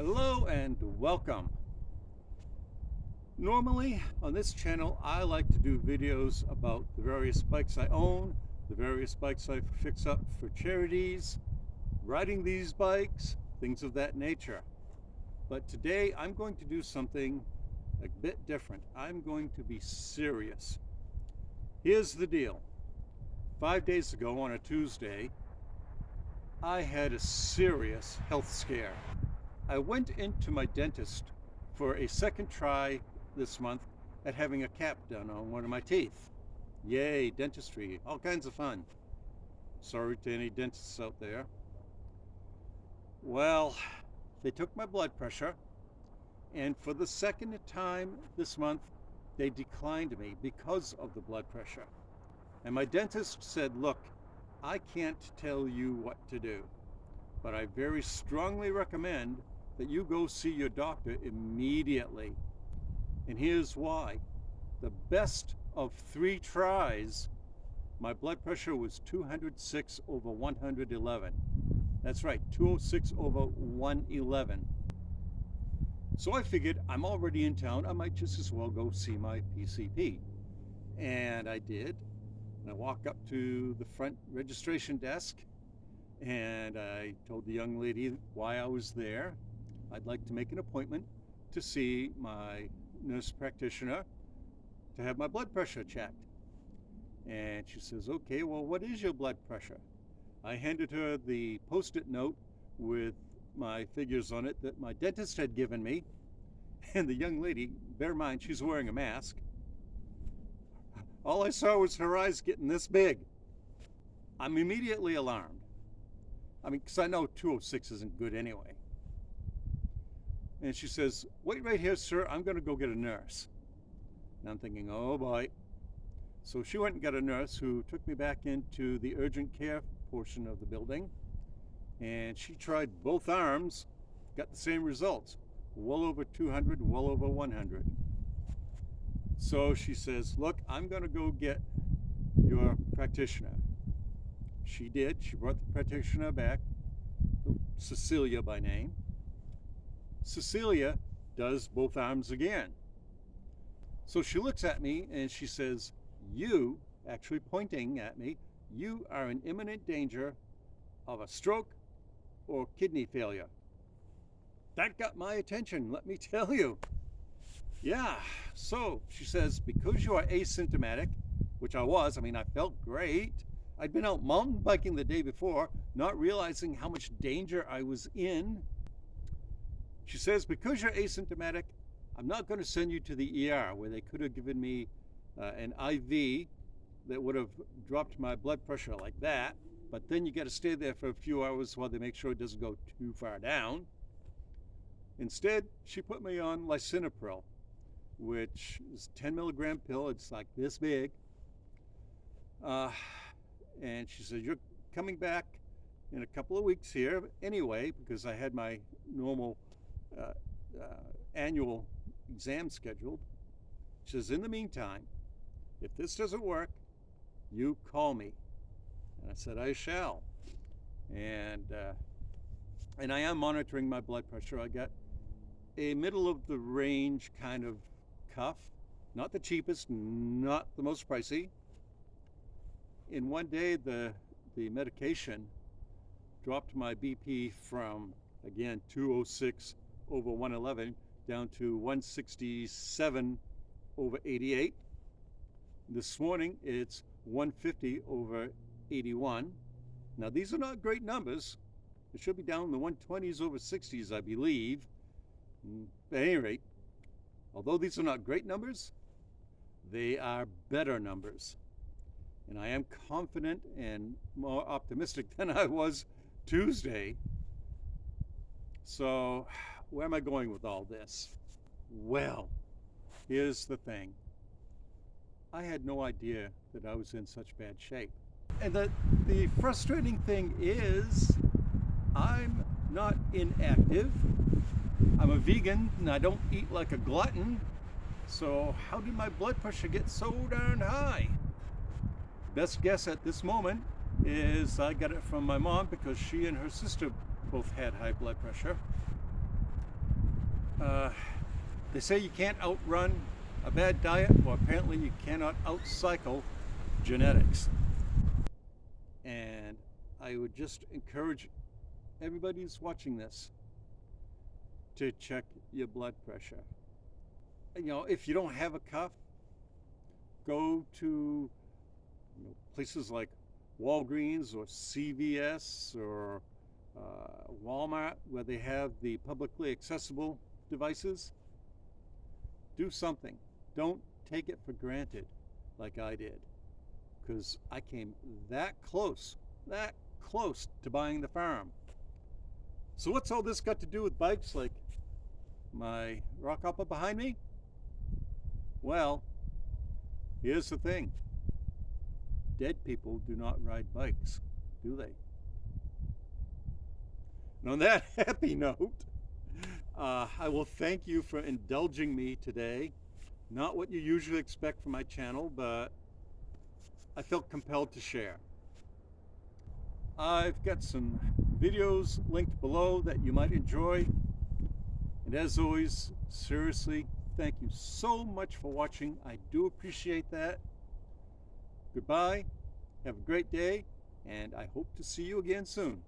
Hello and welcome. Normally on this channel I like to do videos about the various bikes I own, the various bikes I fix up for charities, riding these bikes, things of that nature. But today I'm going to do something a bit different. I'm going to be serious. Here's the deal. 5 days ago on a Tuesday, I had a serious health scare. I went into my dentist for a second try this month at having a cap done on one of my teeth. Yay, dentistry, all kinds of fun. Sorry to any dentists out there. Well, they took my blood pressure, and for the second time this month, they declined me because of the blood pressure. And my dentist said, look, I can't tell you what to do, but I very strongly recommend that you go see your doctor immediately. And here's why. The best of 3 tries, my blood pressure was 206 over 111. That's right, 206 over 111. So I figured I'm already in town, I might just as well go see my PCP. And I did. And I walked up to the front registration desk and I told the young lady why I was there. I'd like to make an appointment to see my nurse practitioner to have my blood pressure checked. And she says, okay, well, what is your blood pressure? I handed her the post-it note with my figures on it that my dentist had given me. And the young lady, bear in mind, she's wearing a mask. All I saw was her eyes getting this big. I'm immediately alarmed. I mean, because I know 206 isn't good anyway. And she says, wait right here, sir, I'm going to go get a nurse. And I'm thinking, oh boy. So she went and got a nurse who took me back into the urgent care portion of the building. And she tried both arms, got the same results. Well over 200, well over 100. So she says, look, I'm going to go get your practitioner. She did. She brought the practitioner back, Cecilia by name. Cecilia does both arms again. So she looks at me and she says, you, actually pointing at me, you are in imminent danger of a stroke or kidney failure. That got my attention, let me tell you. Yeah, so she says, because you are asymptomatic, which I was, I mean, I felt great. I'd been out mountain biking the day before, not realizing how much danger I was in. She says, because you're asymptomatic, I'm not going to send you to the ER where they could have given me an IV that would have dropped my blood pressure like that. But then you got to stay there for a few hours while they make sure it doesn't go too far down. Instead, she put me on Lisinopril, which is a 10 milligram pill. It's like this big. And she said, you're coming back in a couple of weeks here anyway, because I had my normal annual exam scheduled. She says, in the meantime, if this doesn't work, you call me. And I said, I shall. And I am monitoring my blood pressure. I got a middle of the range kind of cuff, not the cheapest, not the most pricey. In one day, the medication dropped my BP from, again, 206 over 111 down to 167 over 88. This morning, it's 150 over 81. Now, these are not great numbers. It should be down in the 120s over 60s, I believe. At any rate, although these are not great numbers, they are better numbers. And I am confident and more optimistic than I was Tuesday. So, where am I going with all this? Well, here's the thing. I had no idea that I was in such bad shape. And the frustrating thing is, I'm not inactive. I'm a vegan and I don't eat like a glutton. So how did my blood pressure get so darn high? Best guess at this moment is I got it from my mom because she and her sister both had high blood pressure. They say you can't outrun a bad diet. Well, apparently you cannot outcycle genetics. And I would just encourage everybody who's watching this to check your blood pressure. You know, if you don't have a cuff, go to places like Walgreens or CVS or Walmart, where they have the publicly accessible devices. Do something. Don't take it for granted like I did, because I came that close to buying the farm. So what's all this got to do with bikes, like my rock hopper behind me? Well, here's the thing. Dead people do not ride bikes, do they? And on that happy note, I will thank you for indulging me today. Not what you usually expect from my channel, but I felt compelled to share. I've got some videos linked below that you might enjoy. And as always, seriously, thank you so much for watching. I do appreciate that. Goodbye, have a great day, and I hope to see you again soon.